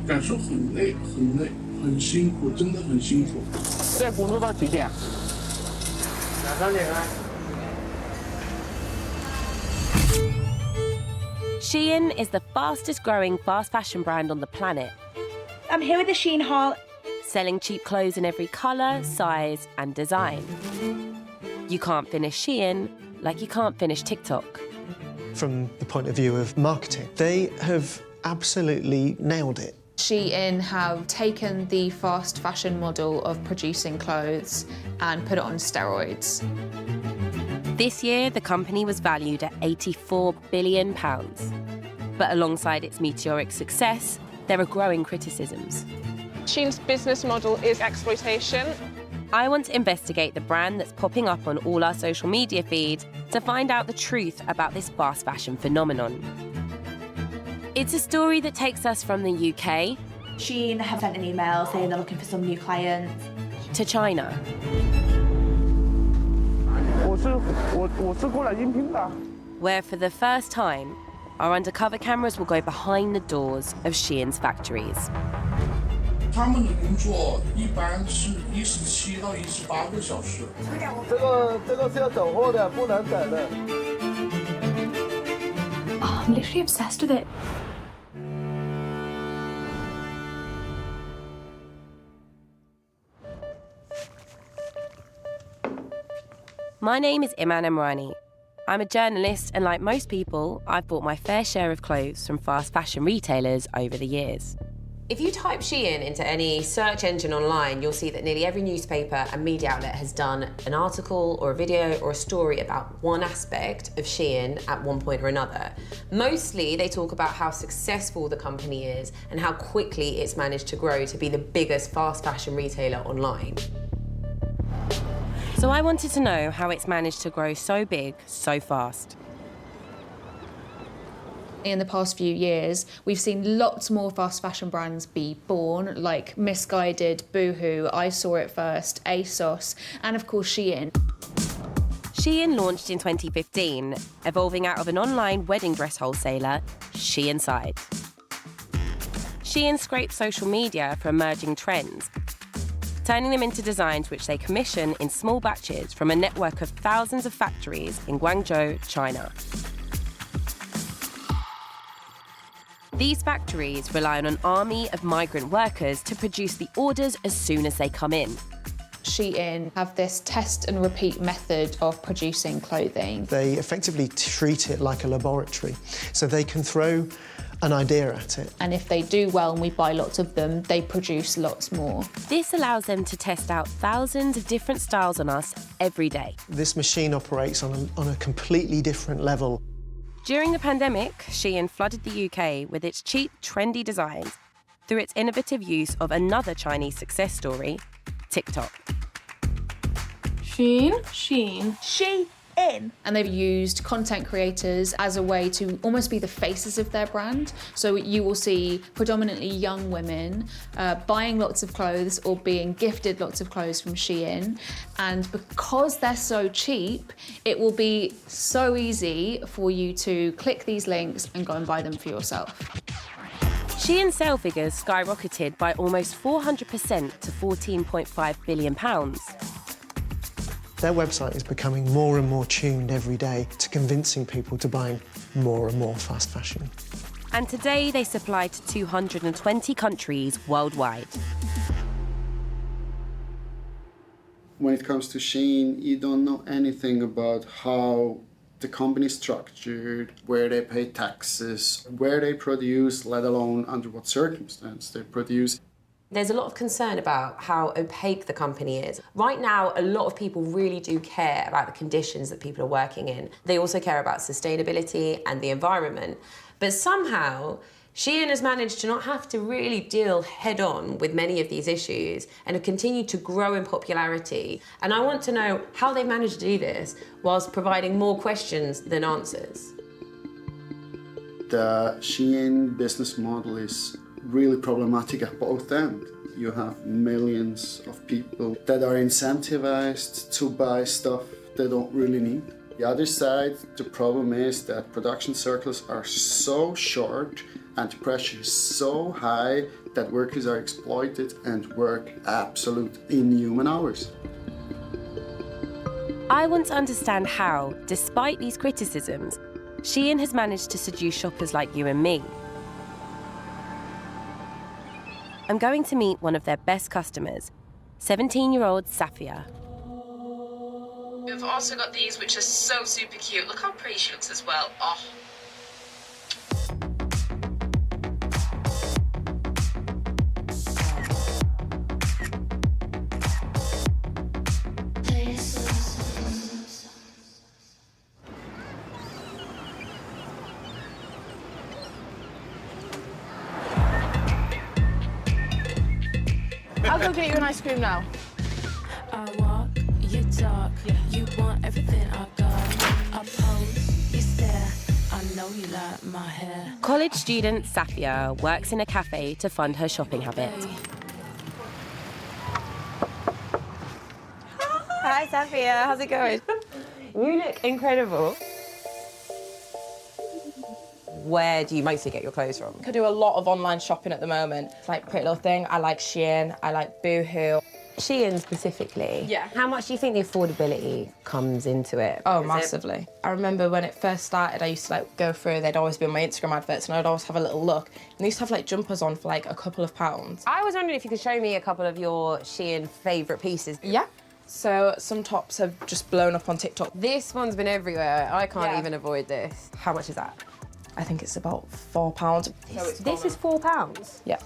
感受很累，很累，很辛苦，真的很辛苦。在工作到几点？2、3点啊。Shein is the fastest growing fast fashion brand on the planet, I'm here with the Shein haul. selling cheap clothes in every colour, size, and design. You can't finish Shein like you can't finish TikTok. From the point of view of marketing, they have absolutely nailed it. Shein have taken the fast fashion model of producing clothes and put it on steroids. This year, the company was valued at £84 billion. But alongside its meteoric success, there are growing criticisms. Shein's business model is exploitation. I want to investigate the brand that's popping up on all our social media feeds to find out the truth about this fast fashion phenomenon. It's a story that takes us from the UK Shein have sent an email saying they're looking for some new clients. to China, 我是过来应聘的。 where for the first time, our undercover cameras will go behind the doors of Shein's factories. 他们的工作一般是17到18个小时。这个是要走货的，不能等的。 Oh, I'm literally obsessed with it. My name is Iman Amrani. I'm a journalist, and like most people, I've bought my fair share of clothes from fast fashion retailers over the years. If you type Shein into any search engine online, you'll see that nearly every newspaper and media outlet has done an article or a video or a story about one aspect of Shein at one point or another. Mostly, they talk about how successful the company is and how quickly it's managed to grow to be the biggest fast fashion retailer online. So I wanted to know how it's managed to grow so big, so fast. In the past few years, we've seen lots more fast fashion brands be born, like Misguided, Boohoo, I Saw It First, ASOS, and of course Shein. Shein launched in 2015, evolving out of an online wedding dress wholesaler, Inside. Shein scraped social media for emerging trends, turning them into designs which they commission in small batches from a network of thousands of factories in Guangzhou, China. These factories rely on an army of migrant workers to produce the orders as soon as they come in. Shein have this test and repeat method of producing clothing. They effectively treat it like a laboratory, so they can throw an idea at it. And if they do well and we buy lots of them, they produce lots more. This allows them to test out thousands of different styles on us every day. This machine operates on a completely different level. During the pandemic, Shein flooded the UK with its cheap, trendy designs through its innovative use of another Chinese success story, TikTok. Shein. And they've used content creators as a way to almost be the faces of their brand. So you will see predominantly young women buying lots of clothes or being gifted lots of clothes from Shein. And because they're so cheap, it will be so easy for you to click these links and go and buy them for yourself. Shein's sale figures skyrocketed by almost 400% to £14.5 billion. Their website is becoming more and more tuned every day to convincing people to buy more and more fast fashion. And today they supply to 220 countries worldwide. When it comes to Shein, you don't know anything about how the company is structured, where they pay taxes, where they produce, let alone under what circumstance they produce. There's a lot of concern about how opaque the company is. Right now, a lot of people really do care about the conditions that people are working in. They also care about sustainability and the environment. But somehow, Shein has managed to not have to really deal head-on with many of these issues and have continued to grow in popularity. And I want to know how they managed to do this whilst providing more questions than answers. The Shein business model is really problematic at both ends. You have millions of people that are incentivized to buy stuff they don't really need. The other side, the problem is that production cycles are so short and the pressure is so high that workers are exploited and work absolute inhuman hours. I want to understand how, despite these criticisms, Shein has managed to seduce shoppers like you and me. I'm going to meet one of their best customers, 17-year-old Safia. We've also got these, which are so super cute. Look how pretty she looks as well. Oh. I'll go get you an ice cream now. I walk, you talk, you want everything I got. I pose, you stare, I know you like my hair. College student Safia works in a cafe to fund her shopping habits. Hi Safia, how's it going? You look incredible. Where do you mostly get your clothes from? I do a lot of online shopping at the moment. It's like Pretty Little Thing. I like Shein. I like Boohoo. Shein specifically? Yeah. How much do you think the affordability comes into it? Oh, massively. I remember when it first started, I used to like go through, they'd always be on my Instagram adverts and I'd always have a little look. And they used to have like jumpers on for like a couple of pounds. I was wondering if you could show me a couple of your Shein favourite pieces. Yeah. So some tops have just blown up on TikTok. This one's been everywhere. I can't even avoid this. How much is that? I think it's about £4. This is £4? Yeah.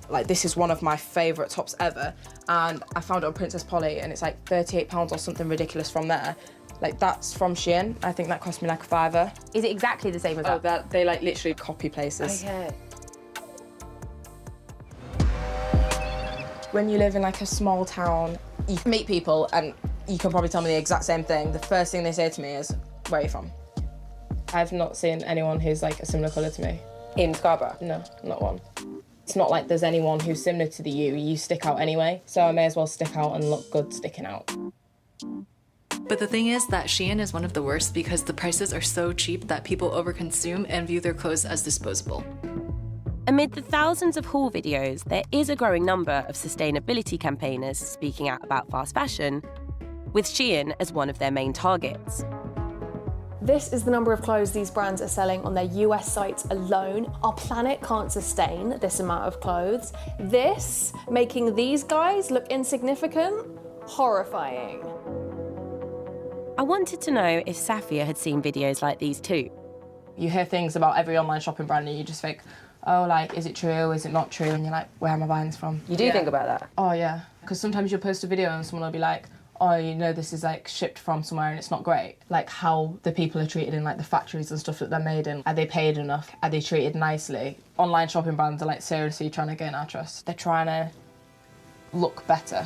Like, this is one of my favourite tops ever. And I found it on Princess Polly, and it's like £38 or something ridiculous from there. Like, that's from Shein. I think that cost me like a £5. Is it exactly the same as that? Oh, they like literally copy places. Okay. When you live in like a small town, you meet people and you can probably tell me the exact same thing. The first thing they say to me is, where are you from? I've not seen anyone who's like a similar colour to me. In Scarborough? No, not one. It's not like there's anyone who's similar to you stick out anyway, so I may as well stick out and look good sticking out. But the thing is that Shein is one of the worst because the prices are so cheap that people overconsume and view their clothes as disposable. Amid the thousands of haul videos, there is a growing number of sustainability campaigners speaking out about fast fashion, with Shein as one of their main targets. This is the number of clothes these brands are selling on their US sites alone. Our planet can't sustain this amount of clothes. This, making these guys look insignificant, horrifying. I wanted to know if Safia had seen videos like these too. You hear things about every online shopping brand and you just think, oh, like, is it true, is it not true? And you're like, where am I buying this from? You do think about that? Oh, yeah. Because sometimes you'll post a video and someone will be like, oh, you know, this is like shipped from somewhere and it's not great. Like how the people are treated in like the factories and stuff that they're made in. Are they paid enough? Are they treated nicely? Online shopping brands are like seriously trying to gain our trust. They're trying to look better.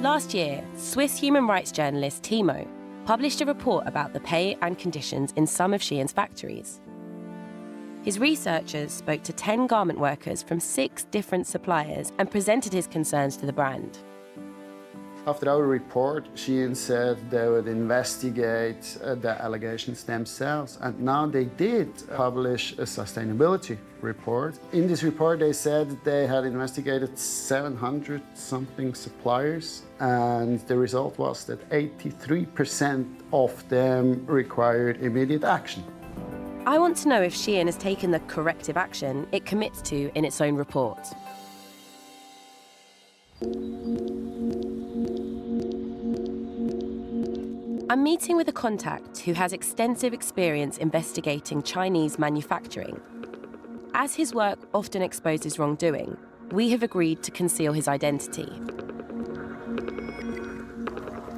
Last year, Swiss human rights journalist Timo published a report about the pay and conditions in some of Shein's factories. His researchers spoke to 10 garment workers from 6 different suppliers and presented his concerns to the brand. After our report, Shein said they would investigate the allegations themselves, and now they did publish a sustainability report. In this report, they said they had investigated 700-something suppliers, and the result was that 83% of them required immediate action. I want to know if Shein has taken the corrective action it commits to in its own report. I'm meeting with a contact who has extensive experience investigating Chinese manufacturing. As his work often exposes wrongdoing, we have agreed to conceal his identity.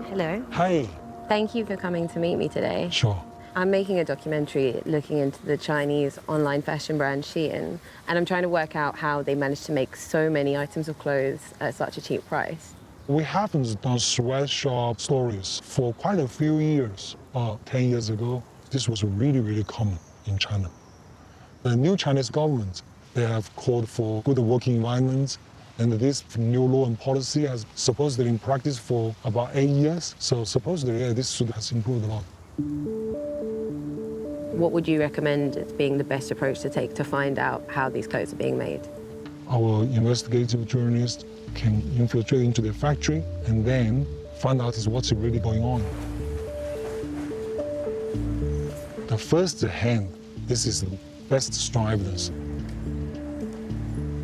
Hello. Hi. Thank you for coming to meet me today. Sure. I'm making a documentary looking into the Chinese online fashion brand Shein, and I'm trying to work out how they managed to make so many items of clothes at such a cheap price. We haven't done sweatshop stories for quite a few years. 10 years ago, this was really, really common in China. The new Chinese government, they have called for good working environments And this new law and policy has supposedly in practice for about 8 years. So supposedly, yeah, this has improved a lot. What would you recommend as being the best approach to take to find out how these clothes are being made? Our investigative journalists can infiltrate into the factory and then find out what's really going on. The first hand, this is the best strong evidence,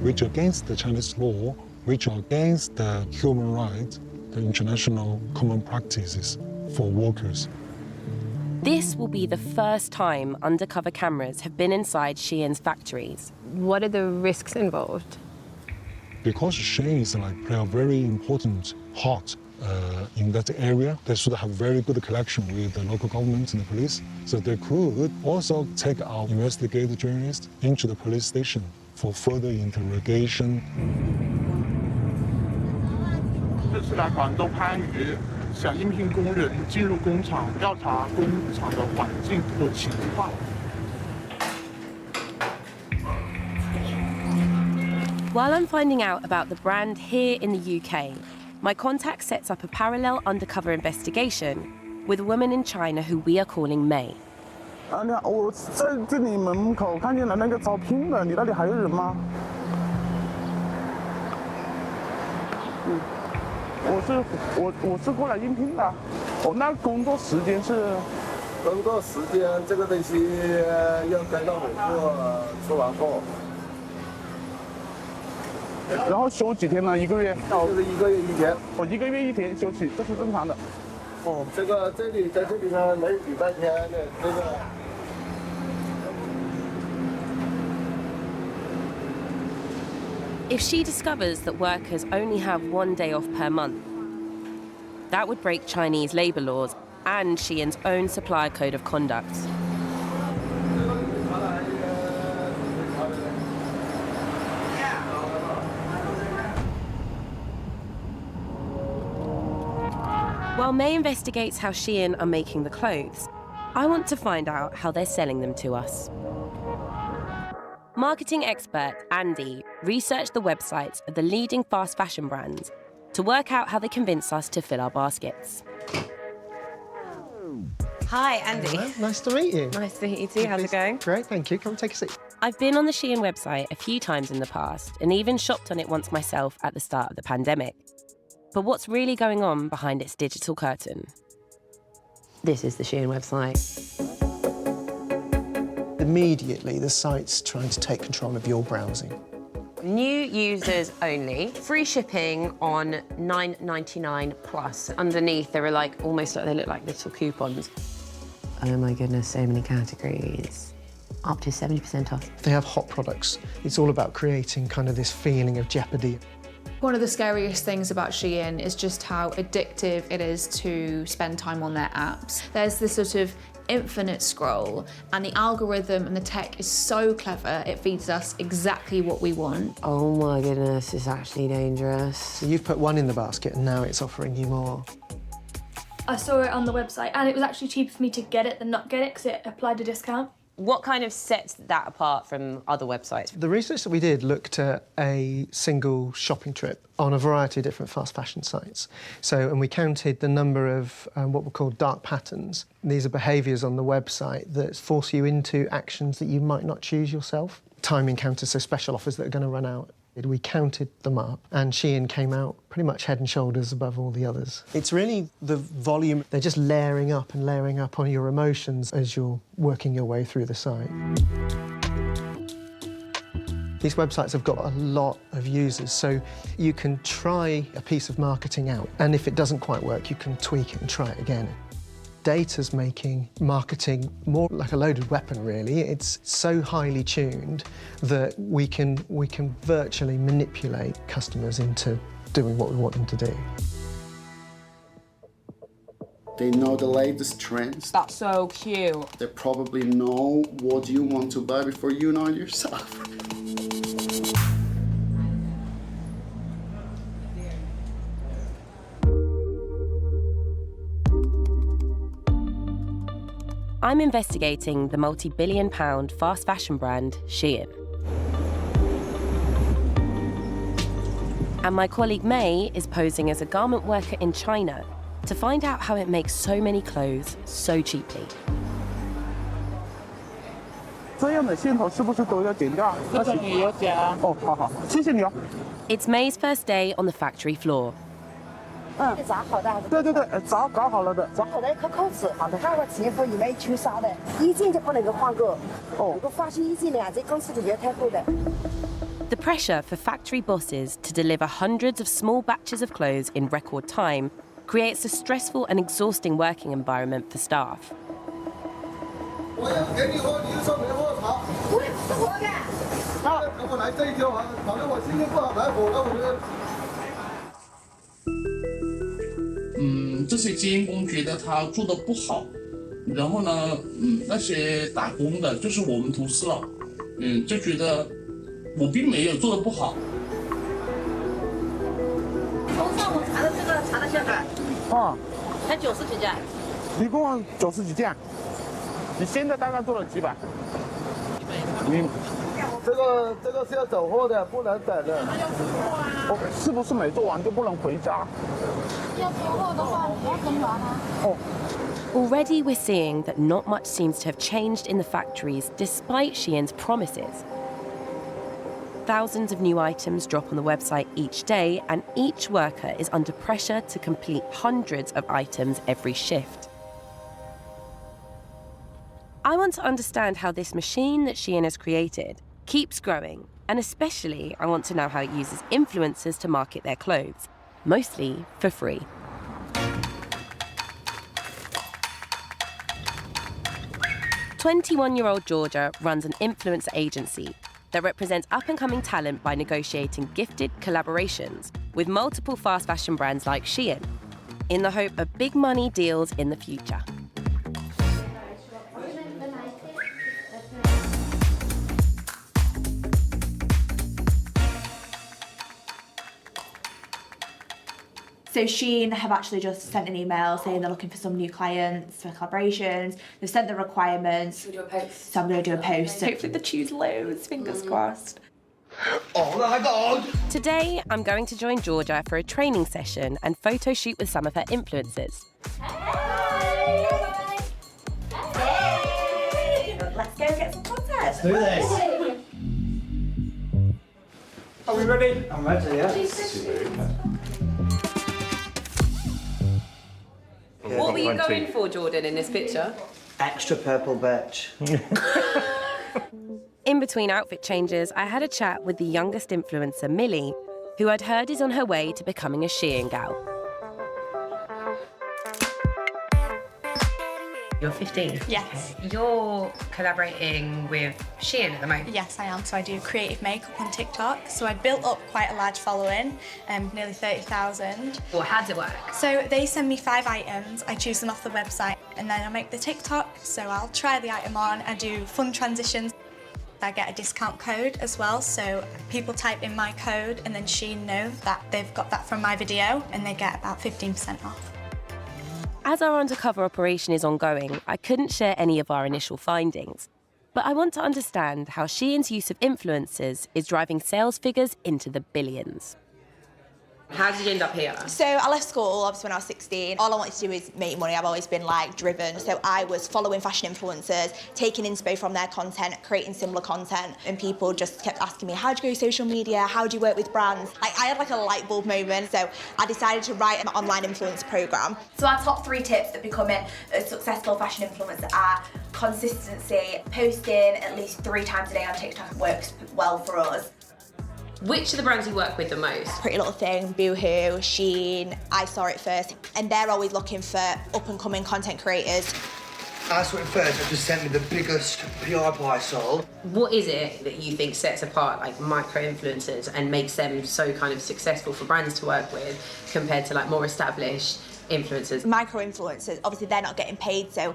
which against the Chinese law, which are against the human rights, the international common practices for workers. This will be the first time undercover cameras have been inside Shein's factories. What are the risks involved? Because Shein is play a very important part in that area, they should have very good connection with the local government and the police. So they could also take our investigative journalists into the police station for further interrogation. 这次来广州番禺，想应聘工人进入工厂调查工厂的环境和情况。 While I'm finding out about the brand here in the UK, my contact sets up a parallel undercover investigation with a woman in China who we are calling May. 你看，我在这里门口看见了那个招聘的，你那里还有人吗？我是过来应聘的。那工作时间是？工作时间这个东西要跟到我出完货。 然后休几天呢？1个月？就是1个月1天。我1个月1天休息，这是正常的。哦，这个在这里呢，没有礼拜天的这个。 If she discovers that workers only have 1 day off per month, that would break Chinese labour laws and Shein's own supplier code of conduct. While May investigates how Shein are making the clothes, I want to find out how they're selling them to us. Marketing expert Andy researched the websites of the leading fast fashion brands to work out how they convince us to fill our baskets. Hi, Andy. Hello, nice to meet you. Nice to meet you too. How's it going? Great, thank you. Come take a seat. I've been on the Shein website a few times in the past and even shopped on it once myself at the start of the pandemic. But what's really going on behind its digital curtain? This is the Shein website. Immediately, the site's trying to take control of your browsing. New users only. Free shipping on $9.99 plus. Underneath, there are almost like they look like little coupons. Oh my goodness, so many categories. Up to 70% off. They have hot products. It's all about creating kind of this feeling of jeopardy. One of the scariest things about Shein is just how addictive it is to spend time on their apps. There's this sort of infinite scroll, and the algorithm and the tech is so clever, it feeds us exactly what we want. Oh my goodness, it's actually dangerous. So you've put one in the basket and now it's offering you more. I saw it on the website and it was actually cheaper for me to get it than not get it because it applied a discount. What kind of sets that apart from other websites? The research that we did looked at a single shopping trip on a variety of different fast fashion sites. And we counted the number of what were called dark patterns. These are behaviours on the website that force you into actions that you might not choose yourself. Time encounters, so special offers that are going to run out. We counted them up, and Shein came out pretty much head and shoulders above all the others. It's really the volume. They're just layering up and layering up on your emotions as you're working your way through the site. These websites have got a lot of users, so you can try a piece of marketing out, and if it doesn't quite work, you can tweak it and try it again. Data's making marketing more like a loaded weapon, really. It's so highly tuned that we can virtually manipulate customers into doing what we want them to do. They know the latest trends. That's so cute. They probably know what you want to buy before you know it yourself. I'm investigating the multi-billion-pound fast fashion brand Shein. And my colleague May is posing as a garment worker in China to find out how it makes so many clothes so cheaply. 这样的线头是不是都要剪掉？这个也要剪啊。哦，好好，谢谢你哦。It's May's first day on the factory floor. 炸好的。对，炸搞好了的。炸好的一颗口子，好的，看我前夫以为出烧的，一件就不能够换过。如果发生一件两件，公司就要退货的。 The pressure for factory bosses to deliver hundreds of small batches of clothes in record time creates a stressful and exhausting working environment for staff. 我要给你喝，你就说没喝茶。不是我的。我来这一条啊，反正我心情不好来火了，我觉得。这些监工觉得他做的不好，然后呢，那些打工的，就是我们同事了，就觉得我并没有做的不好。从上午查的这个查到现在，才90几件，一共90几件。你现在大概做了几百？这个是要走货的，不能等的。是不是没做完就不能回家？要走货的话，你要跟完啊。Already we're seeing that not much seems to have changed in the factories despite Shein's promises. Thousands of new items drop on the website each day, and each worker is under pressure to complete hundreds of items every shift. I want to understand how this machine that Shein has created keeps growing, and especially I want to know how it uses influencers to market their clothes, mostly for free. "21-year-old Georgia runs an influencer agency that represents up-and-coming talent by negotiating gifted collaborations with multiple fast fashion brands like Shein, in the hope of big money deals in the future." So Shein have actually just sent an email saying they're looking for some new clients for collaborations. They've sent the requirements. We'll do a post. So I'm going to do a post. So hopefully they choose loads, fingers crossed. Oh my God! Today, I'm going to join Georgia for a training session and photo shoot with some of her influencers. Hey! Let's go get some content. Let's do this. Are we ready? I'm ready, yeah. What were you going for, Jordan, in this picture? Extra purple birch. In between outfit changes, I had a chat with the youngest influencer, Millie, who I'd heard is on her way to becoming a Shein gal. You're 15? Yes. Okay. You're collaborating with Shein at the moment? Yes, I am. So I do creative makeup on TikTok. So I built up quite a large following, nearly 30,000. Well, how does it work? So they send me 5 items, I choose them off the website, and then I make the TikTok. So I'll try the item on, I do fun transitions. I get a discount code as well, so people type in my code and then Shein know that they've got that from my video and they get about 15% off. As our undercover operation is ongoing, I couldn't share any of our initial findings. But I want to understand how Shein's use of influencers is driving sales figures into the billions. How did you end up here? So I left school, obviously, when I was 16. All I wanted to do is make money. I've always been, like, driven. So I was following fashion influencers, taking inspo from their content, creating similar content, and people just kept asking me, how do you go social media? How do you work with brands? Like, I had, like, a light bulb moment. So I decided to write an online influence program. So our top 3 tips that becoming a successful fashion influencer are consistency. Posting at least 3 times a day on TikTok works well for us. Which are the brands you work with the most? Pretty Little Thing, Boohoo, Shein, I Saw It First, and they're always looking for up-and-coming content creators. I Saw It First have just sent me the biggest PR buy sold. What is it that you think sets apart like micro-influencers and makes them so kind of successful for brands to work with compared to like more established influencers? Micro-influencers, obviously they're not getting paid, so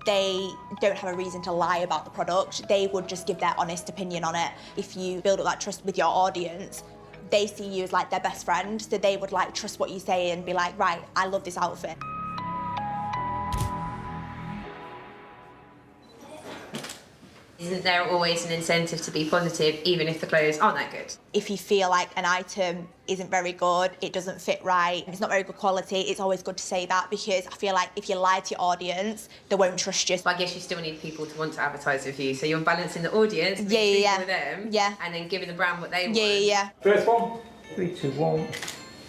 they don't have a reason to lie about the product. They would just give their honest opinion on it. If you build up that trust with your audience, they see you as like their best friend, so they would like trust what you say and be like, right, I love this outfit. Isn't there always an incentive to be positive, even if the clothes aren't that good? If you feel like an item isn't very good, it doesn't fit right, it's not very good quality, it's always good to say that, because I feel like if you lie to your audience, they won't trust you. But I guess you still need people to want to advertise with you, so you're balancing the audience, with them, and then giving the brand what they want. First one. 3, 2, 1.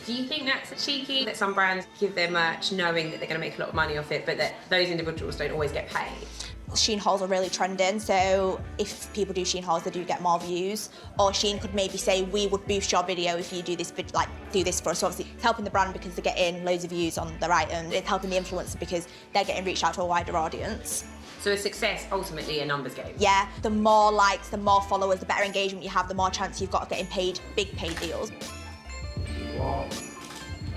Do you think that's cheeky that some brands give their merch knowing that they're going to make a lot of money off it, but that those individuals don't always get paid? Shein hauls are really trending, so if people do Shein hauls, they do get more views. Or Shein could maybe say, we would boost your video if you do this, like do this for us. So obviously, it's helping the brand because they're getting loads of views on their items. It's helping the influencer because they're getting reached out to a wider audience. So is success ultimately a numbers game? Yeah, the more likes, the more followers, the better engagement you have, the more chance you've got of getting paid big paid deals.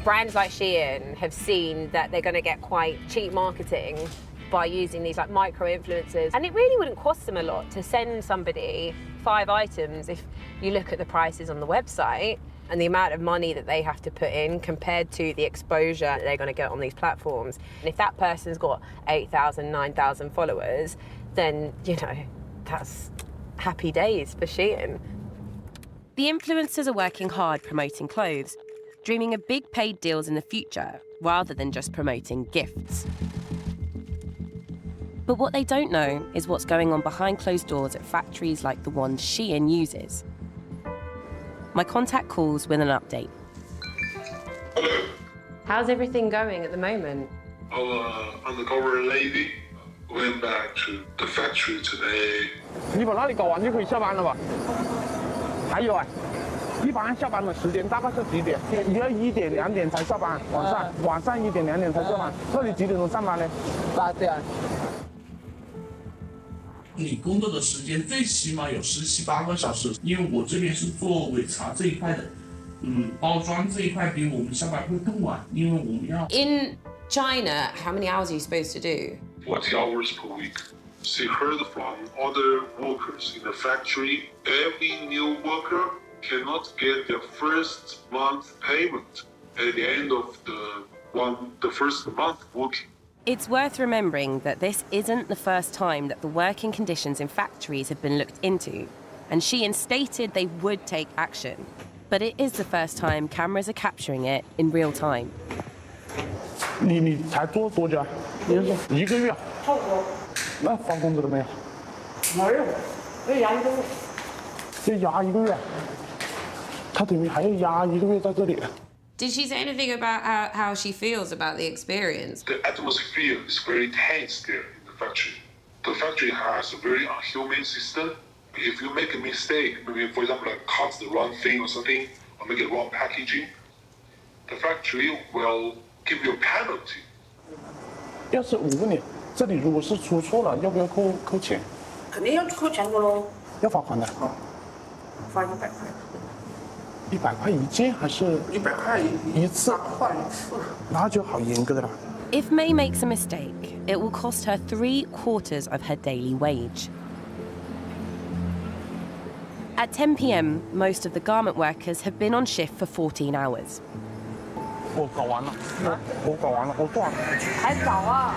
Brands like Shein have seen that they're going to get quite cheap marketing by using these like micro influencers, and it really wouldn't cost them a lot to send somebody 5 items if you look at the prices on the website and the amount of money that they have to put in compared to the exposure that they're going to get on these platforms. And if that person's got 8,000, 9,000 followers, then, you know, that's happy days for Shein. The influencers are working hard promoting clothes, dreaming of big paid deals in the future rather than just promoting gifts. But what they don't know is what's going on behind closed doors at factories like the one Shein uses. My contact calls with an update. Hello. How's everything going at the moment? Our undercover lady went back to the factory today. 你把那里搞完就可以下班了吧？还有啊，一般下班的时间大概是几点？也要1点、2点才下班，晚上1点、2点才下班。那你几点钟上班呢？8点。你工作的时间最起码有17、18个小时，因为我这边是做尾茶这一块的，包装这一块比我们下班会更晚，因为我们要。In China, how many hours are you supposed to do? 40 hours per week. She heard from other workers in the factory, every new worker cannot get their first month payment at the end of the first month working. It's worth remembering that this isn't the first time that the working conditions in factories have been looked into, and Shein stated they would take action. But it is the first time cameras are capturing it in real time. 你才做多久啊？1个月。差不多。那发工资了没有？没有，要压1个月。要压1个月，他等于还要压1个月在这里。Did she say anything about how she feels about the experience? The atmosphere is very tense there in the factory. The factory has a very unhuman system. If you make a mistake, maybe for example like cut the wrong thing or something, or make a wrong packaging, the factory will give you a penalty. 要是我问你，这里如果是出错了，要不要扣钱？肯定要扣钱的喽。要罚款的。罚100块。100块一件还是100块一次？换一次，那就好严格的了。 If May makes a mistake, it will cost her 3/4 of her daily wage. At 10 p.m, most of the garment workers have been on shift for 14 hours. 我搞完了，我搞完了，我做完了。还早啊！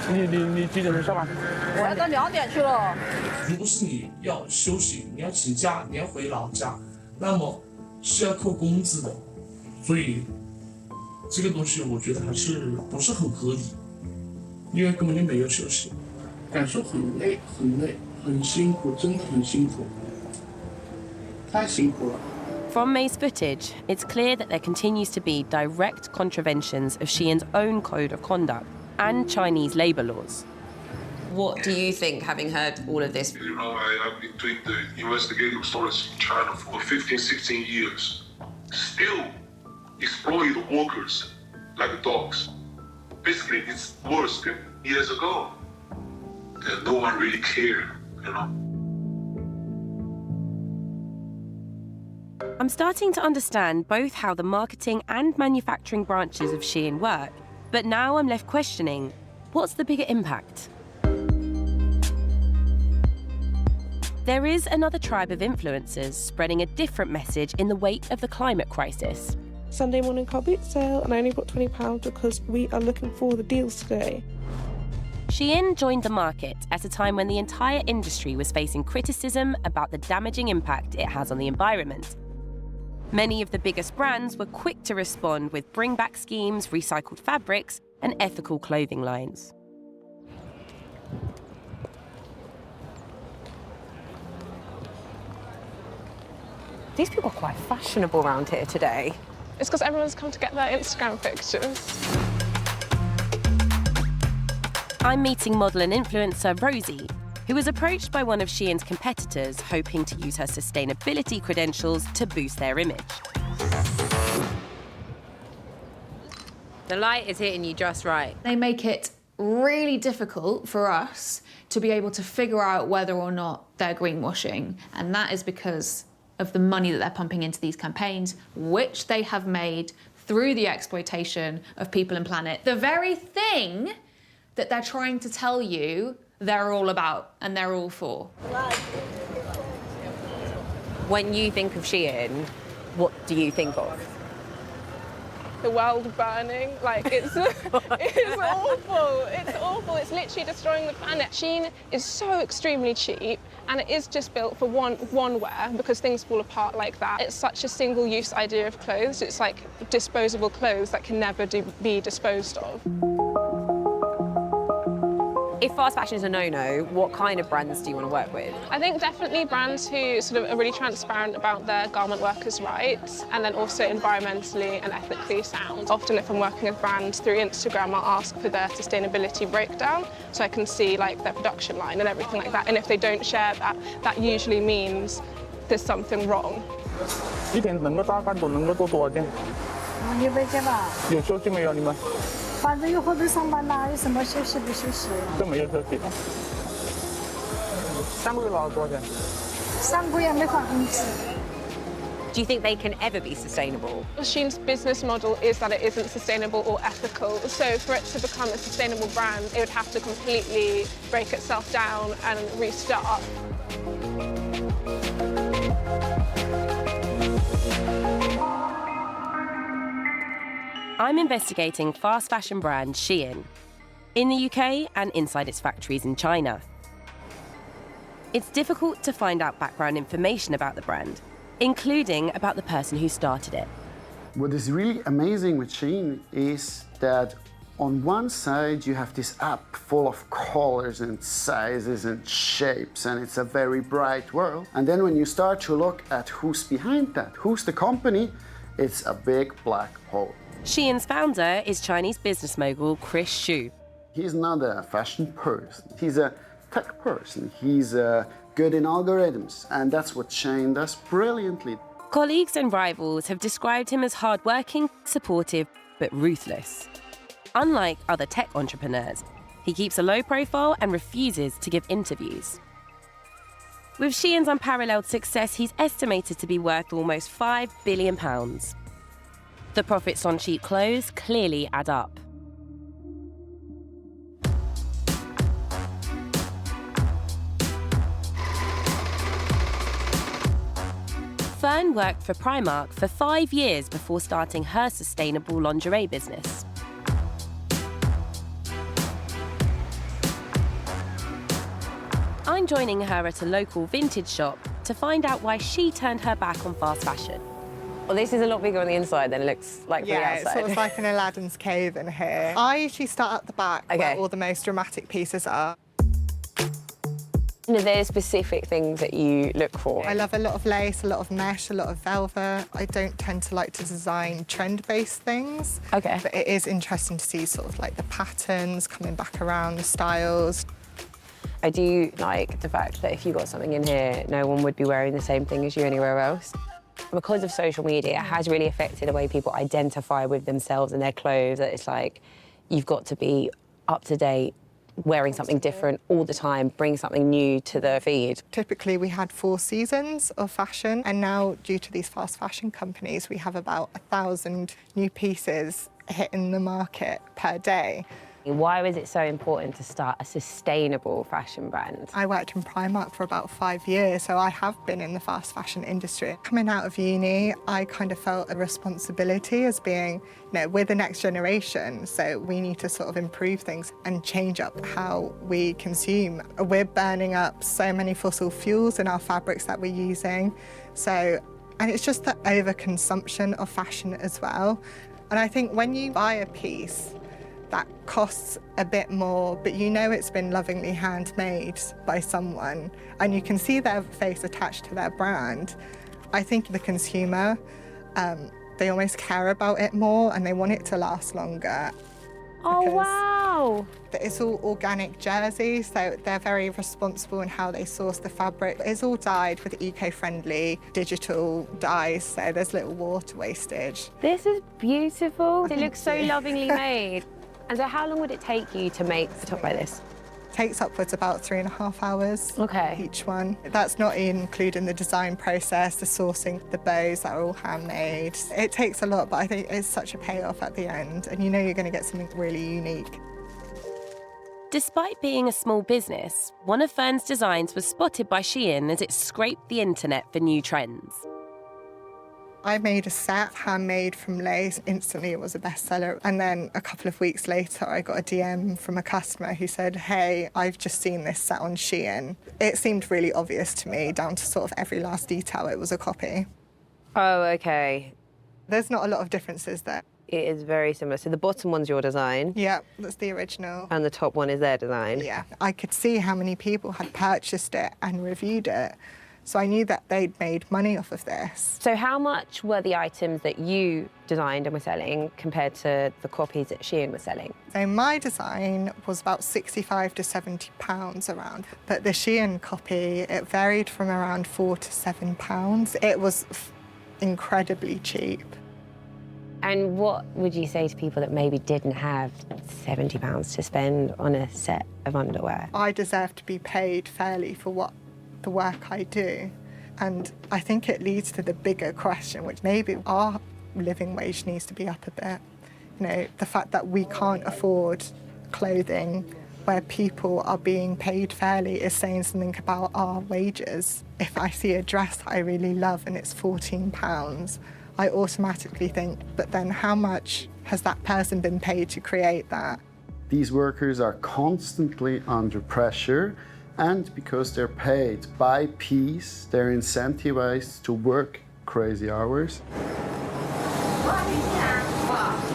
你几点钟下班？我要到2点去了。如果是你要休息，你要请假，你要回老家，那么是要扣工资的。所以这个东西我觉得还是不是很合理，因为根本就没有休息，感受很累，很累，很辛苦，真的很辛苦，太辛苦了。 From May's footage, it's clear that there continues to be direct contraventions of Shein's own code of conduct and Chinese labour laws. What do you think, having heard all of this? You know, I've been doing the investigative stories in China for 15, 16 years. Still exploit workers like dogs. Basically, it's worse than years ago. And no one really cared, you know. I'm starting to understand both how the marketing and manufacturing branches of Shein work, but now I'm left questioning, what's the bigger impact? There is another tribe of influencers spreading a different message in the wake of the climate crisis. Sunday morning car boot sale, and I only bought £20 because we are looking for the deals today. Shein joined the market at a time when the entire industry was facing criticism about the damaging impact it has on the environment. Many of the biggest brands were quick to respond with bring-back schemes, recycled fabrics, and ethical clothing lines. These people are quite fashionable around here today. It's because everyone's come to get their Instagram pictures. I'm meeting model and influencer Rosie, who was approached by one of Shein's competitors hoping to use her sustainability credentials to boost their image. The light is hitting you just right. They make it really difficult for us to be able to figure out whether or not they're greenwashing, and that is because of the money that they're pumping into these campaigns, which they have made through the exploitation of people and planet. The very thing that they're trying to tell you they're all about and they're all for. When you think of Shein, what do you think of? The world burning, like it's it's awful. It's awful. It's literally destroying the planet. Shein is so extremely cheap, and it is just built for one wear because things fall apart like that. It's such a single-use idea of clothes. It's like disposable clothes that can never be disposed of. If fast fashion is a no-no, what kind of brands do you want to work with? I think definitely brands who sort of are really transparent about their garment workers' rights and then also environmentally and ethically sound. Often if I'm working with brands through Instagram, I'll ask for their sustainability breakdown so I can see like their production line and everything like that. And if they don't share that, that usually means there's something wrong. 一天能够大概都能够做多少件？600件吧。有休息没有你们？ 反正有后头上班啦，有什么休息不休息？都没有休息。3个月拿了多少钱？3个月没发工资。 Do you think they can ever be sustainable? Shein's business model is that it isn't sustainable or ethical. So for it to become a sustainable brand, it would have to completely break itself down and restart. I'm investigating fast fashion brand Shein in the UK and inside its factories in China. It's difficult to find out background information about the brand, including about the person who started it. What is really amazing with Shein is that on one side you have this app full of colors and sizes and shapes, and it's a very bright world. And then when you start to look at who's behind that, who's the company, it's a big black hole. Shein's founder is Chinese business mogul Chris Xu. He's not a fashion person, he's a tech person. He's good in algorithms, and that's what Shein does brilliantly. Colleagues and rivals have described him as hardworking, supportive, but ruthless. Unlike other tech entrepreneurs, he keeps a low profile and refuses to give interviews. With Shein's unparalleled success, he's estimated to be worth almost £5 billion. The profits on cheap clothes clearly add up. Fern worked for Primark for 5 years before starting her sustainable lingerie business. I'm joining her at a local vintage shop to find out why she turned her back on fast fashion. Well, this is a lot bigger on the inside than it looks like from the outside. Yeah, it's sort of like an Aladdin's cave in here. I usually start at the back where all the most dramatic pieces are. You know, there's specific things that you look for. I love a lot of lace, a lot of mesh, a lot of velvet. I don't tend to like to design trend-based things. Okay. But it is interesting to see sort of like the patterns coming back around, the styles. I do like the fact that if you got something in here, no one would be wearing the same thing as you anywhere else. Because of social media, it has really affected the way people identify with themselves and their clothes. That it's like, you've got to be up to date, wearing something different all the time, bring something new to the feed. Typically, we had 4 seasons of fashion, and now, due to these fast fashion companies, we have about 1,000 new pieces hitting the market per day. Why was it so important to start a sustainable fashion brand? I worked in Primark for about 5 years, so I have been in the fast fashion industry. Coming out of uni, I kind of felt a responsibility as being, we're the next generation, so we need to sort of improve things and change up how we consume. We're burning up so many fossil fuels in our fabrics that we're using, and it's just the overconsumption of fashion as well. And I think when you buy a piece that costs a bit more, but it's been lovingly handmade by someone, and you can see their face attached to their brand, I think the consumer, they almost care about it more and they want it to last longer. Oh, wow! It's all organic jerseys, so they're very responsible in how they source the fabric. It's all dyed with eco-friendly digital dyes, so there's little water wastage. This is beautiful. It looks so lovingly made. And so how long would it take you to make a top like this? Takes upwards about 3.5 hours each one. That's not including the design process, the sourcing, the bows that are all handmade. It takes a lot, but I think it's such a payoff at the end, and you're going to get something really unique. Despite being a small business, one of Fern's designs was spotted by Shein as it scraped the internet for new trends. I made a set handmade from lace. Instantly it was a bestseller. And then a couple of weeks later, I got a DM from a customer who said, hey, I've just seen this set on Shein. It seemed really obvious to me, down to sort of every last detail, it was a copy. Oh, okay. There's not a lot of differences there. It is very similar. So the bottom one's your design? Yeah, that's the original. And the top one is their design? Yeah. I could see how many people had purchased it and reviewed it. So I knew that they'd made money off of this. So how much were the items that you designed and were selling compared to the copies that Shein were selling? So my design was about £65 to £70 around, but the Shein copy, it varied from around £4 to £7. It was incredibly cheap. And what would you say to people that maybe didn't have £70 to spend on a set of underwear? I deserve to be paid fairly for the work I do. And I think it leads to the bigger question, which maybe our living wage needs to be up a bit. The fact that we can't afford clothing where people are being paid fairly is saying something about our wages. If I see a dress that I really love and it's £14, I automatically think, but then how much has that person been paid to create that? These workers are constantly under pressure, and because they're paid by piece, they're incentivized to work crazy hours.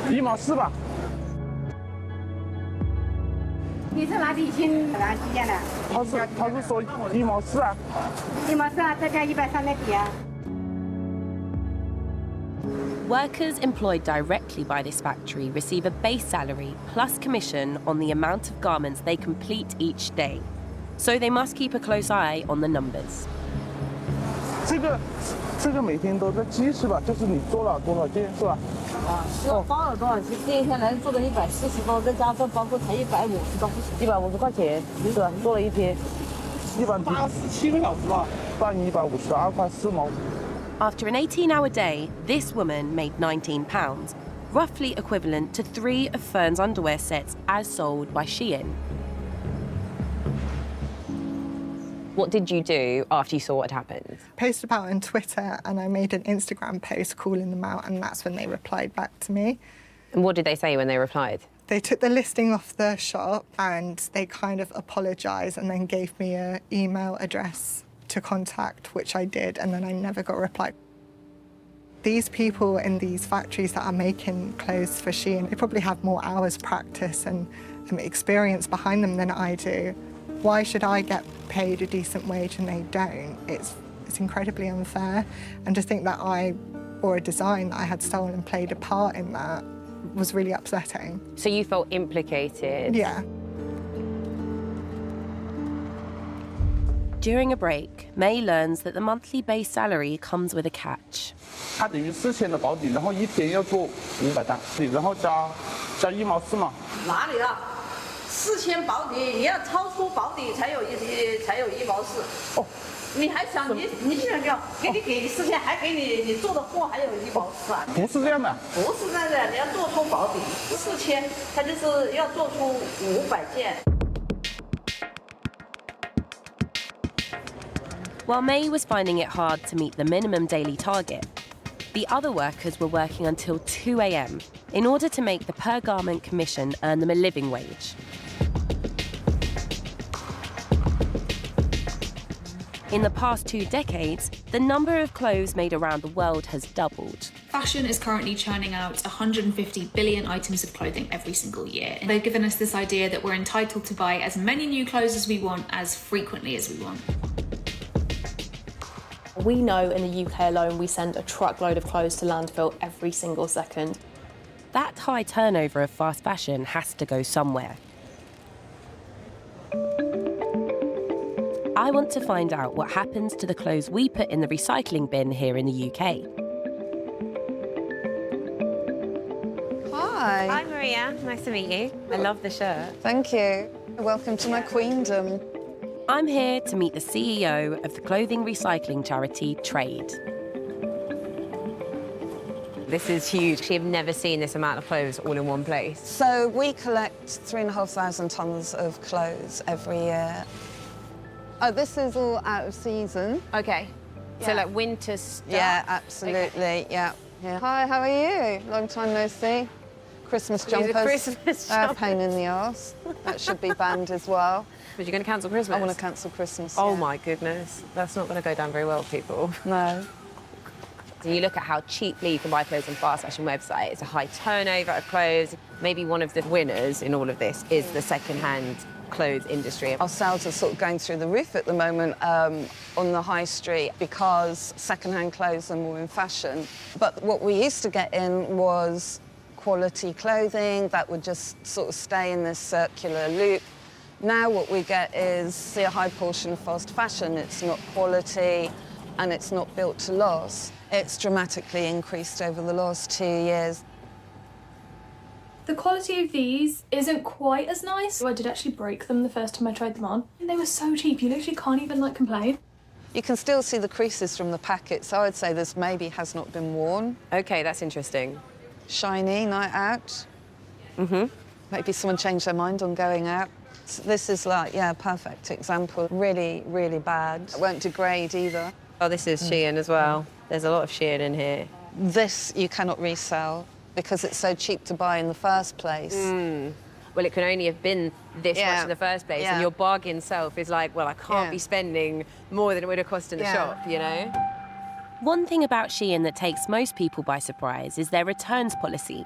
1毛4吧。你是拿底薪拿几件的？他是说1毛4啊。1毛4啊，再加130的底啊。 Workers employed directly by this factory receive a base salary plus commission on the amount of garments they complete each day. So they must keep a close eye on the numbers. 这个每天都在计是吧？就是你做了多少件是吧？我包了多少件？今天下来做了140包，再加上包括才150包，150块钱，是吧？做了一天，187个小时吧，办152块4毛。 After an 18-hour day, this woman made £19, roughly equivalent to 3 of Fern's underwear sets as sold by Shein. What did you do after you saw what had happened? Posted about it on Twitter, and I made an Instagram post calling them out, and that's when they replied back to me. And what did they say when they replied? They took the listing off the shop and they kind of apologised and then gave me an email address to contact, which I did, and then I never got a reply. These people in these factories that are making clothes for Shein, they probably have more hours practice and experience behind them than I do. Why should I get paid a decent wage and they don't? It's incredibly unfair. And to think that or a design that I had stolen and played a part in that was really upsetting. So you felt implicated? Yeah. During a break, May learns that the monthly base salary comes with a catch. 它等于4000的保底，然后一天要做500单，然后加1毛4嘛。哪里啊4000保底，你要超出保底才有1毛4。哦，你还想你想要给你4000，还给你做的货还有1毛4啊？不是这样的，不是这样的，你要做出保底4000，它就是要做出500件。 While May was finding it hard to meet the minimum daily target, the other workers were working until 2 a.m. in order to make the per garment commission earn them a living wage. In the past 2 decades, the number of clothes made around the world has doubled. Fashion is currently churning out 150 billion items of clothing every single year. And they've given us this idea that we're entitled to buy as many new clothes as we want, as frequently as we want. We know in the UK alone we send a truckload of clothes to landfill every single second. That high turnover of fast fashion has to go somewhere. I want to find out what happens to the clothes we put in the recycling bin here in the UK. Hi. Hi, Maria. Nice to meet you. I love the shirt. Thank you. Welcome to my queendom. I'm here to meet the CEO of the clothing recycling charity Trade. This is huge. I've never seen this amount of clothes all in one place. So we collect 3,500 tonnes of clothes every year. Oh, this is all out of season. Okay. Yeah. So like winter stuff? Yeah, absolutely. Okay. Yeah. Hi, how are you? Long time no see. Christmas jumpers. Christmas They're a pain in the arse. That should be banned as well. But you're going to cancel Christmas? I want to cancel Christmas. Oh yeah. my goodness. That's not going to go down very well, people. No. So you look at how cheaply you can buy clothes on fast fashion websites, it's a high turnover of clothes. Maybe one of the winners in all of this is the second-hand clothes industry. Our sales are sort of going through the roof at the moment on the high street because second-hand clothes are more in fashion. But what we used to get in was quality clothing that would just sort of stay in this circular loop. Now what we get is a high portion of fast fashion. It's not quality and it's not built to last. It's dramatically increased over the last 2 years. The quality of these isn't quite as nice. I did actually break them the first time I tried them on. And they were so cheap, you literally can't even like complain. You can still see the creases from the packet, so I would say this maybe has not been worn. Okay, that's interesting. Shiny, night out. Maybe someone changed their mind on going out. So this is like, yeah, perfect example. Really, really bad. It won't degrade either. Oh, this is Shein as well. There's a lot of Shein in here. This you cannot resell because it's so cheap to buy in the first place. Well, it can only have been this much in the first place, and your bargain self is like, well, I can't be spending more than it would have cost in the shop, you know? One thing about Shein that takes most people by surprise is their returns policy.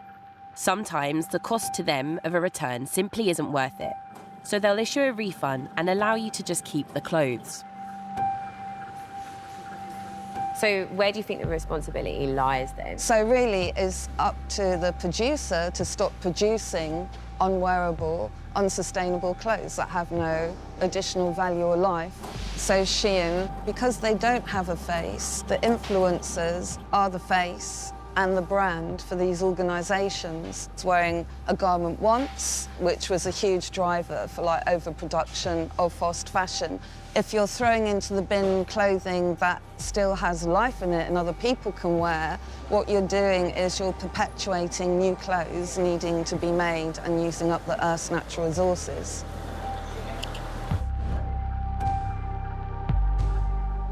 Sometimes the cost to them of a return simply isn't worth it. So they'll issue a refund and allow you to just keep the clothes. So where do you think the responsibility lies then? So really it's up to the producer to stop producing unwearable, unsustainable clothes that have no additional value or life. So Shein, because they don't have a face, the influencers are the face and the brand for these organisations. It's wearing a garment once, which was a huge driver for like overproduction of fast fashion. If you're throwing into the bin clothing that still has life in it and other people can wear, what you're doing is you're perpetuating new clothes needing to be made and using up the Earth's natural resources.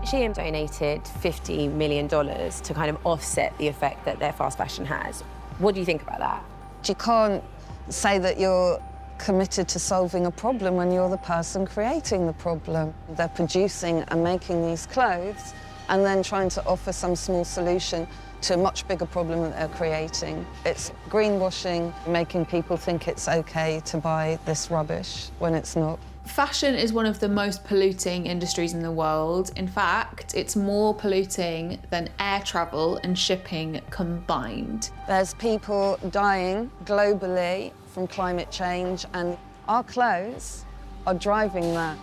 Shein donated $50 million to kind of offset the effect that their fast fashion has. What do you think about that? You can't say that you're committed to solving a problem when you're the person creating the problem. They're producing and making these clothes and then trying to offer some small solution to a much bigger problem that they're creating. It's greenwashing, making people think it's okay to buy this rubbish when it's not. Fashion is one of the most polluting industries in the world. In fact, it's more polluting than air travel and shipping combined. There's people dying globally from climate change, and our clothes are driving that.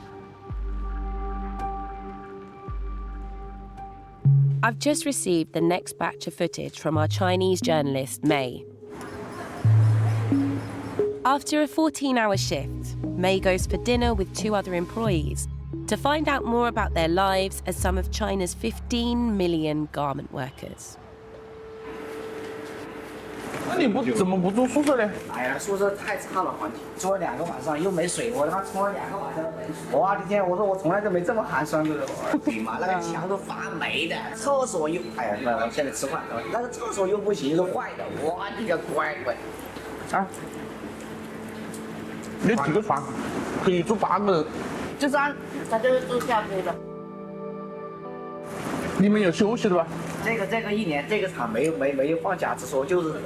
I've just received the next batch of footage from our Chinese journalist, May. After a 14-hour shift, May goes for dinner with 2 other employees to find out more about their lives as some of China's 15 million garment workers. 那你怎么不住宿舍呢？哎呀，宿舍太差了，环境，住了2个晚上又没水，我他妈冲了2个晚上的冷水。我的天，我说我从来都没这么寒酸过的，我的妈，那个墙都发霉的，厕所又，哎呀，那我现在吃饭，那个厕所又不行，是坏的，我的个乖乖！啊，你几个床？可以住8个人。就是他就是住下铺的。你们有休息的吧？这个一年这个厂没有放假之说，就是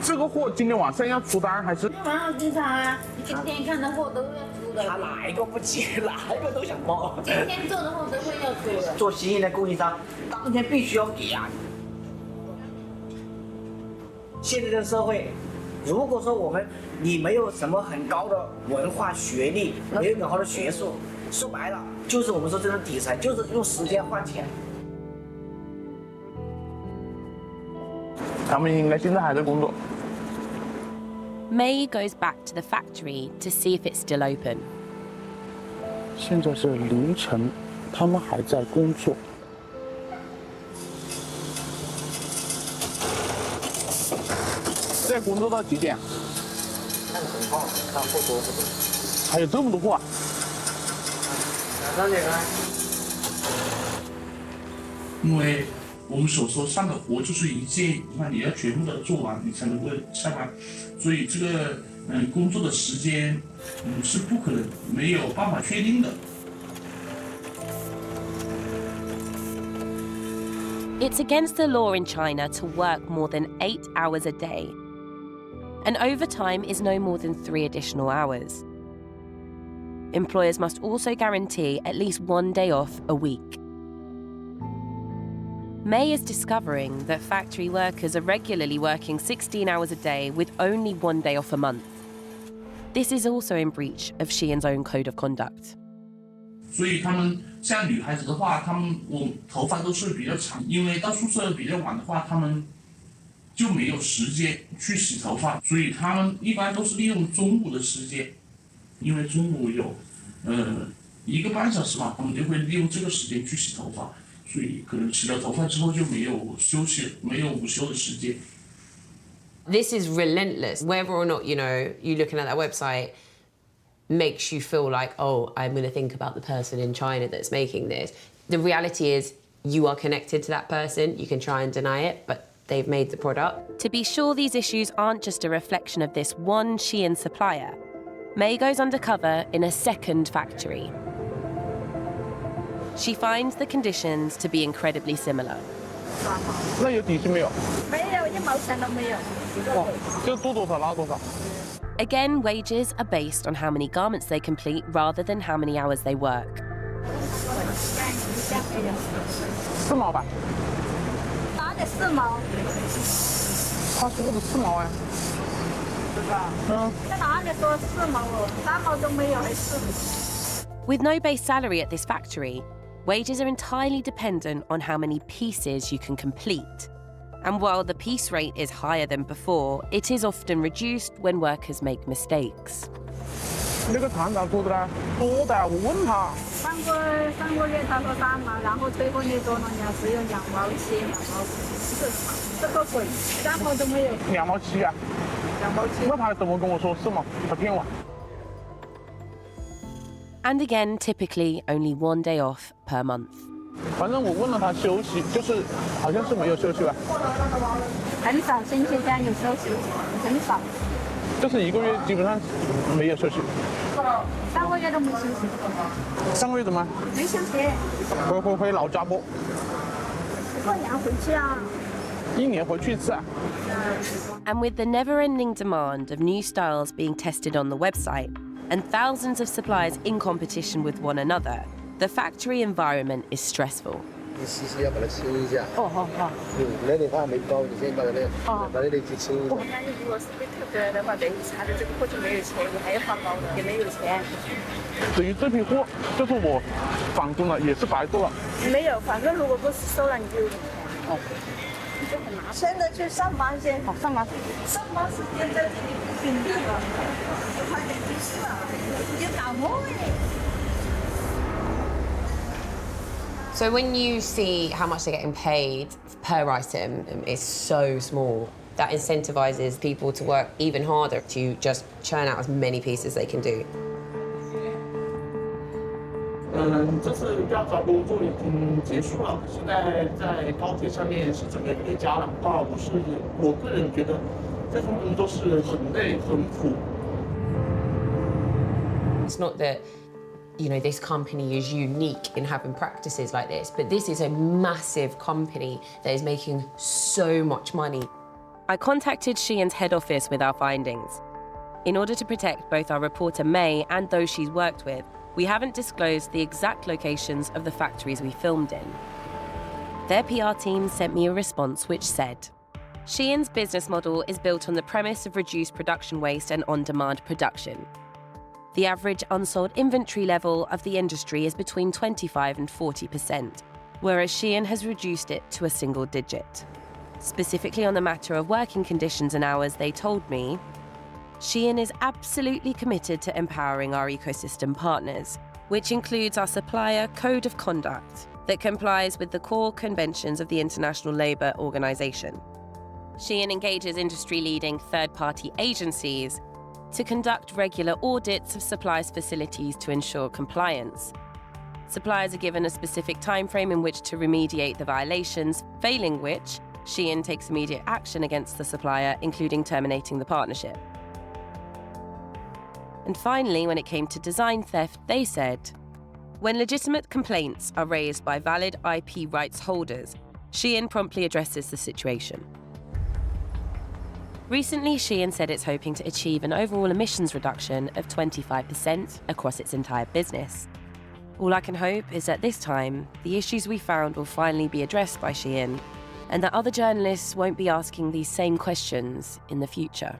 这个货今天晚上要出单还是？今晚上经常啊，你今天看的货都要出的。他哪一个不接，哪一个都想包。今天做的货都会要出的。做新颖的供应商，当天必须要给啊。现在这个社会，如果说你没有什么很高的文化学历，没有很好的学术，说白了就是我们说这种底层，就是用时间换钱。他们应该现在还在工作。May goes back to the factory to see if it's still open. 现在是凌晨，他们还在工作。在工作到几点？看情况，看货多不多。还有这么多货啊？2、3点啊。因为我们手头上的活就是一件，那你要全部的做完，你才能够下班。所以这个工作的时间是不可能没有办法确定的。It's against the law in China to work more than 8 hours a day. And overtime is no more than 3 additional hours. Employers must also guarantee at least 1 day off a week. May is discovering that factory workers are regularly working 16 hours a day with only 1 day off a month. This is also in breach of Shein's own code of conduct. 所以他们像女孩子的话，我头发都是比较长，因为到宿舍比较晚的话，他们就没有时间去洗头发，所以他们一般都是利用中午的时间，因为中午有1个半小时嘛，他们就会利用这个时间去洗头发。所以可能洗了头发之后就没有休息，没有午休的时间。This is relentless. Whether or not, you looking at that website makes you feel like, oh, I'm going to think about the person in China that's making this. The reality is you are connected to that person. You can try and deny it, but they've made the product. To be sure these issues aren't just a reflection of this one Shein supplier, May goes undercover in a second factory. She finds the conditions to be incredibly similar. 那有底薪没有？没有，1毛钱都没有。就做多少拿多少。Again, wages are based on how many garments they complete rather than how many hours they work. 4毛吧。哪里4毛？他说的4毛哎。是吧？在哪里说4毛哦？3毛都没有，还4毛。With no base salary at this factory, wages are entirely dependent on how many pieces you can complete. And while the piece rate is higher than before, it is often reduced when workers make mistakes. 那个厂长做的呢？多的，我问他。上个月他说3毛，然后最后你做了2只有2毛7、2毛4毛，这个贵，3毛都没有。2毛7啊？2毛7。那他怎么跟我说4毛？他骗我。And again, typically only 1 day off per month. 反正我问了他休息，就是好像是没有休息吧。很少星期天有休息，很少。就是1个月基本上没有休息。3个月都没休息。3个月怎么？没休息。回老家不？过年回去啊。1年回去1次啊。And with the never-ending demand of new styles being tested on the website and thousands of suppliers in competition with one another, the factory environment is stressful. 你洗洗要把它清一下。哦，好。那你怕没包，你先把它把那里去清一下。那你如果是被特别的话，等于他的这个货就没有钱，你还要发包的，也没有钱。等于这批货就是我返工了，也是白做了。没有，反正如果不是收了，你就有钱。哦。现在去上班先。好，上班。上班时间在这里不行的，快点去试啊！要搞我哎。 So when you see how much they're getting paid per item, it's so small. That incentivizes people to work even harder to just churn out as many pieces as they can do. 这次调查工作已经结束了，现在在高铁上面是准备回家了。我个人觉得这份工作是很累很苦。It's not that, you know, this company is unique in having practices like this, but this is a massive company that is making so much money. I contacted Shein's head office with our findings. In order to protect both our reporter May and those she's worked with, we haven't disclosed the exact locations of the factories we filmed in. Their PR team sent me a response which said, Shein's business model is built on the premise of reduced production waste and on-demand production. The average unsold inventory level of the industry is between 25 and 40%, whereas Shein has reduced it to a single digit. Specifically on the matter of working conditions and hours, they told me, Shein is absolutely committed to empowering our ecosystem partners, which includes our supplier code of conduct that complies with the core conventions of the International Labour Organization. Shein engages industry-leading third-party agencies to conduct regular audits of suppliers' facilities to ensure compliance. Suppliers are given a specific timeframe in which to remediate the violations, failing which, Shein takes immediate action against the supplier, including terminating the partnership. And finally, when it came to design theft, they said, when legitimate complaints are raised by valid IP rights holders, Shein promptly addresses the situation. Recently, Shein said it's hoping to achieve an overall emissions reduction of 25% across its entire business. All I can hope is that this time, the issues we found will finally be addressed by Shein, and that other journalists won't be asking these same questions in the future.